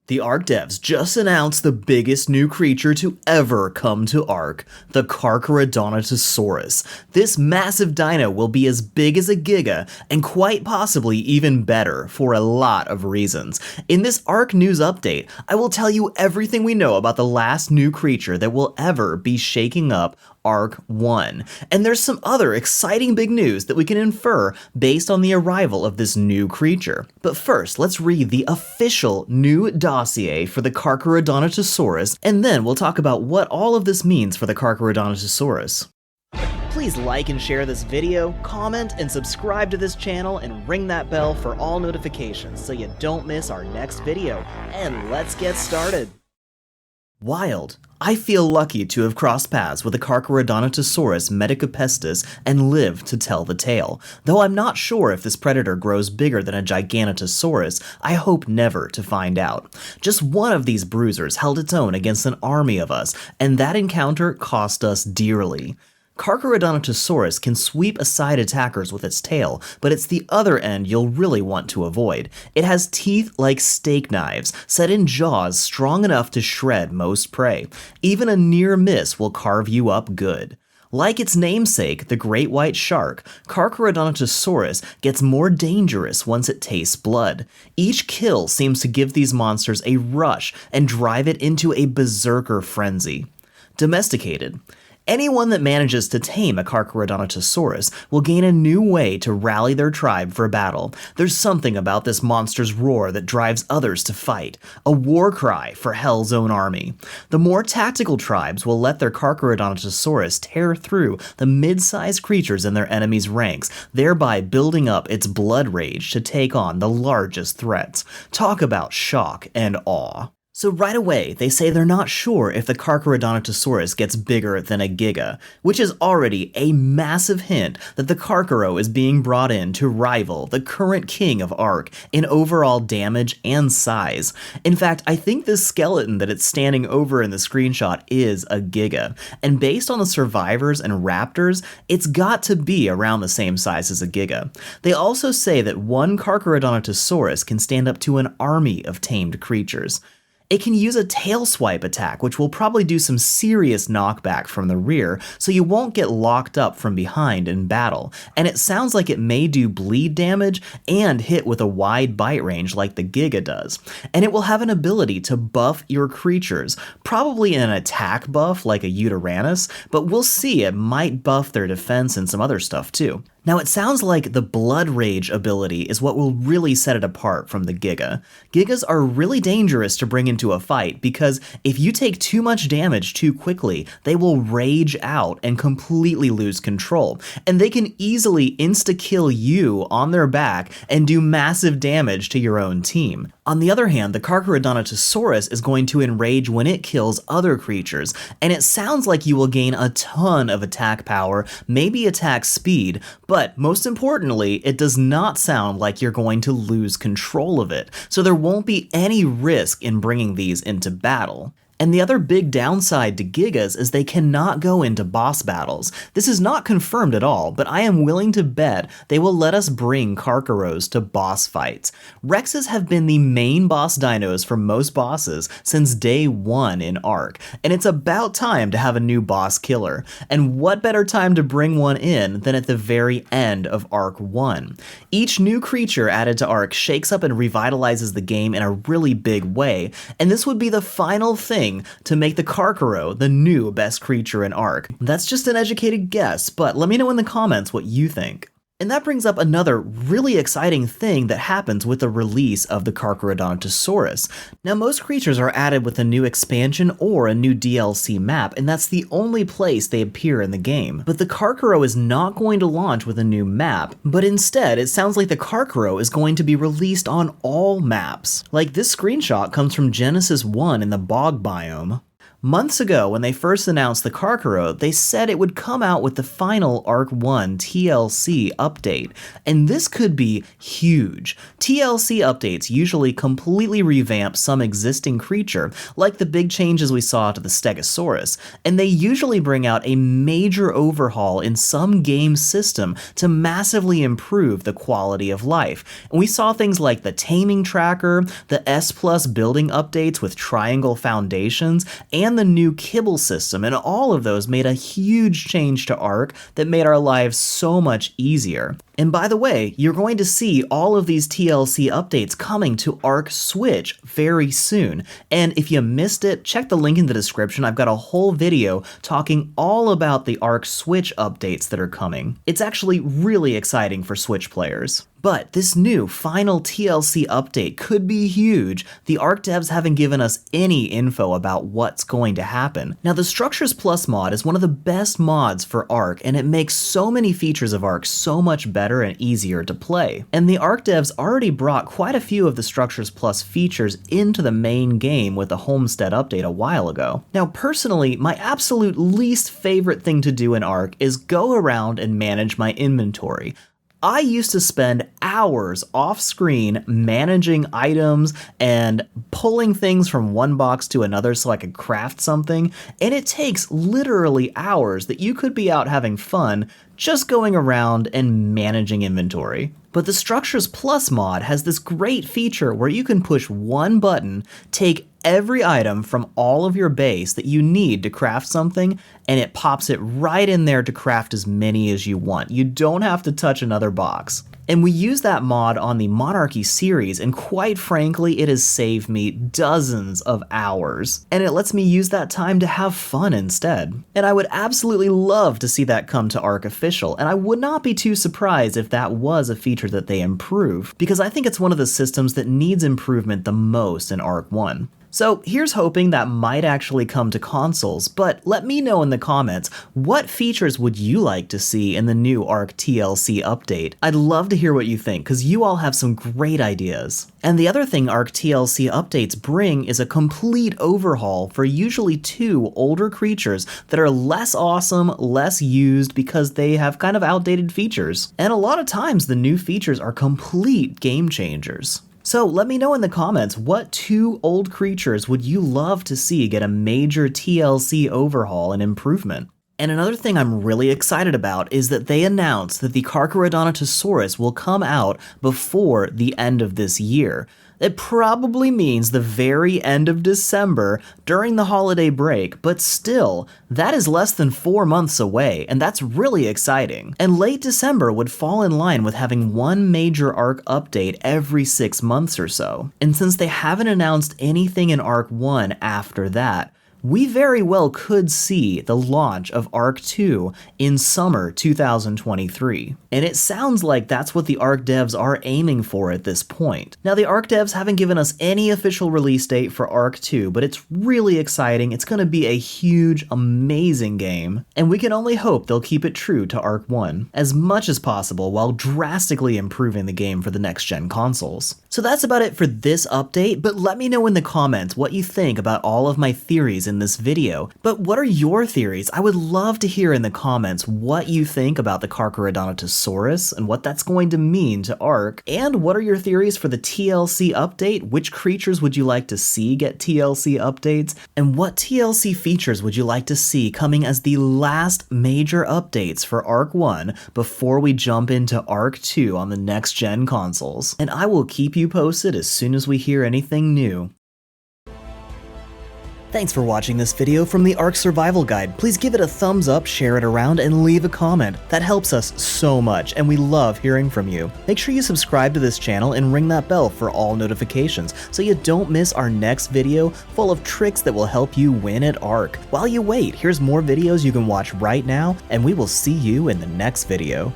The Ark Devs just announced the biggest new creature to ever come to Ark, the Carcharodonotosaurus. This massive dino will be as big as a Giga, and quite possibly even better, for a lot of reasons. In this Ark news update, I will tell you everything we know about the last new creature that will ever be shaking up Ark 1. And there's some other exciting big news that we can infer based on the arrival of this new creature. But first, let's read the official new dossier for the Carcharodonotosaurus, and then we'll talk about what all of this means for the Carcharodonotosaurus. Please like and share this video, comment and subscribe to this channel, and ring that bell for all notifications so you don't miss our next video. And let's get started! Wild. I feel lucky to have crossed paths with the Carcharodonotosaurus medicopestis and lived to tell the tale. Though I'm not sure if this predator grows bigger than a Gigantosaurus, I hope never to find out. Just one of these bruisers held its own against an army of us, and that encounter cost us dearly. Carcharodonotosaurus can sweep aside attackers with its tail, but it's the other end you'll really want to avoid. It has teeth like steak knives, set in jaws strong enough to shred most prey. Even a near miss will carve you up good. Like its namesake, the great white shark, Carcharodonotosaurus gets more dangerous once it tastes blood. Each kill seems to give these monsters a rush and drive it into a berserker frenzy. Domesticated. Anyone that manages to tame a Carcharodonotosaurus will gain a new way to rally their tribe for battle. There's something about this monster's roar that drives others to fight, a war cry for Hell's own army. The more tactical tribes will let their Carcharodonotosaurus tear through the mid-sized creatures in their enemies' ranks, thereby building up its blood rage to take on the largest threats. Talk about shock and awe. So right away, they say they're not sure if the Carcharodonotosaurus gets bigger than a Giga, which is already a massive hint that the Carcharo is being brought in to rival the current king of Ark in overall damage and size. In fact, I think this skeleton that it's standing over in the screenshot is a Giga, and based on the survivors and raptors, it's got to be around the same size as a Giga. They also say that one Carcharodonotosaurus can stand up to an army of tamed creatures. It can use a tail swipe attack, which will probably do some serious knockback from the rear, so you won't get locked up from behind in battle, and it sounds like it may do bleed damage and hit with a wide bite range like the Giga does. And it will have an ability to buff your creatures, probably an attack buff like a Uteranus, but we'll see, it might buff their defense and some other stuff too. Now it sounds like the Blood Rage ability is what will really set it apart from the Giga. Gigas are really dangerous to bring into a fight because if you take too much damage too quickly, they will rage out and completely lose control, and they can easily insta-kill you on their back and do massive damage to your own team. On the other hand, the Carcharodonotosaurus is going to enrage when it kills other creatures, and it sounds like you will gain a ton of attack power, maybe attack speed, but most importantly, it does not sound like you're going to lose control of it, so there won't be any risk in bringing these into battle. And the other big downside to Gigas is they cannot go into boss battles. This is not confirmed at all, but I am willing to bet they will let us bring Carcharos to boss fights. Rexes have been the main boss dinos for most bosses since day one in Ark, and it's about time to have a new boss killer. And what better time to bring one in than at the very end of Ark 1. Each new creature added to Ark shakes up and revitalizes the game in a really big way, and this would be the final thing to make the Carcharo the new best creature in Ark. That's just an educated guess, but let me know in the comments what you think. And that brings up another really exciting thing that happens with the release of the Carcharodonotosaurus. Now, most creatures are added with a new expansion or a new DLC map, and that's the only place they appear in the game. But the Carcharo is not going to launch with a new map, but instead, it sounds like the Carcharo is going to be released on all maps. Like this screenshot comes from Genesis 1 in the bog biome. Months ago, when they first announced the Carcharodonotosaurus, they said it would come out with the final Ark 1 TLC update, and this could be huge. TLC updates usually completely revamp some existing creature, like the big changes we saw to the Stegosaurus, and they usually bring out a major overhaul in some game system to massively improve the quality of life. And we saw things like the taming tracker, the S+ building updates with triangle foundations, and the new kibble system, and all of those made a huge change to Ark that made our lives so much easier. And by the way, you're going to see all of these TLC updates coming to Ark Switch very soon. And if you missed it, check the link in the description. I've got a whole video talking all about the Ark Switch updates that are coming. It's actually really exciting for Switch players. But this new final TLC update could be huge. The Ark devs haven't given us any info about what's going to happen. Now, the Structures Plus mod is one of the best mods for Ark, and it makes so many features of Ark so much better and easier to play. And the Ark devs already brought quite a few of the Structures Plus features into the main game with the Homestead update a while ago. Now, personally, my absolute least favorite thing to do in Ark is go around and manage my inventory. I used to spend hours off screen managing items and pulling things from one box to another so I could craft something, and it takes literally hours that you could be out having fun just going around and managing inventory. But the Structures Plus mod has this great feature where you can push one button, take every item from all of your base that you need to craft something, and it pops it right in there to craft as many as you want. You don't have to touch another box. And we use that mod on the Monarchy series, and quite frankly, it has saved me dozens of hours. And it lets me use that time to have fun instead. And I would absolutely love to see that come to Ark Official, and I would not be too surprised if that was a feature that they improve, because I think it's one of the systems that needs improvement the most in Ark 1. So here's hoping that might actually come to consoles, but let me know in the comments, what features would you like to see in the new Ark TLC update? I'd love to hear what you think, because you all have some great ideas. And the other thing Ark TLC updates bring is a complete overhaul for usually 2 older creatures that are less awesome, less used, because they have kind of outdated features. And a lot of times the new features are complete game changers. So let me know in the comments, what 2 old creatures would you love to see get a major TLC overhaul and improvement? And another thing I'm really excited about is that they announced that the Carcharodonotosaurus will come out before the end of this year. It probably means the very end of December during the holiday break, but still, that is less than 4 months away, and that's really exciting. And late December would fall in line with having one major Ark update every 6 months or so. And since they haven't announced anything in Ark 1 after that, we very well could see the launch of Ark 2 in summer 2023. And it sounds like that's what the Ark devs are aiming for at this point. Now, the Ark devs haven't given us any official release date for Ark 2, but it's really exciting. It's going to be a huge, amazing game, and we can only hope they'll keep it true to Ark 1 as much as possible while drastically improving the game for the next-gen consoles. So that's about it for this update, but let me know in the comments what you think about all of my theories in this video. But what are your theories? I would love to hear in the comments what you think about the Carcharodonotosaurus and what that's going to mean to Ark. And what are your theories for the TLC update? Which creatures would you like to see get TLC updates? And what TLC features would you like to see coming as the last major updates for Ark 1 before we jump into Ark 2 on the next gen consoles? And I will keep you posted as soon as we hear anything new. Thanks for watching this video from the Ark Survival Guide. Please give it a thumbs up, share it around, and leave a comment. That helps us so much, and we love hearing from you. Make sure you subscribe to this channel and ring that bell for all notifications so you don't miss our next video full of tricks that will help you win at Ark. While you wait, here's more videos you can watch right now, and we will see you in the next video.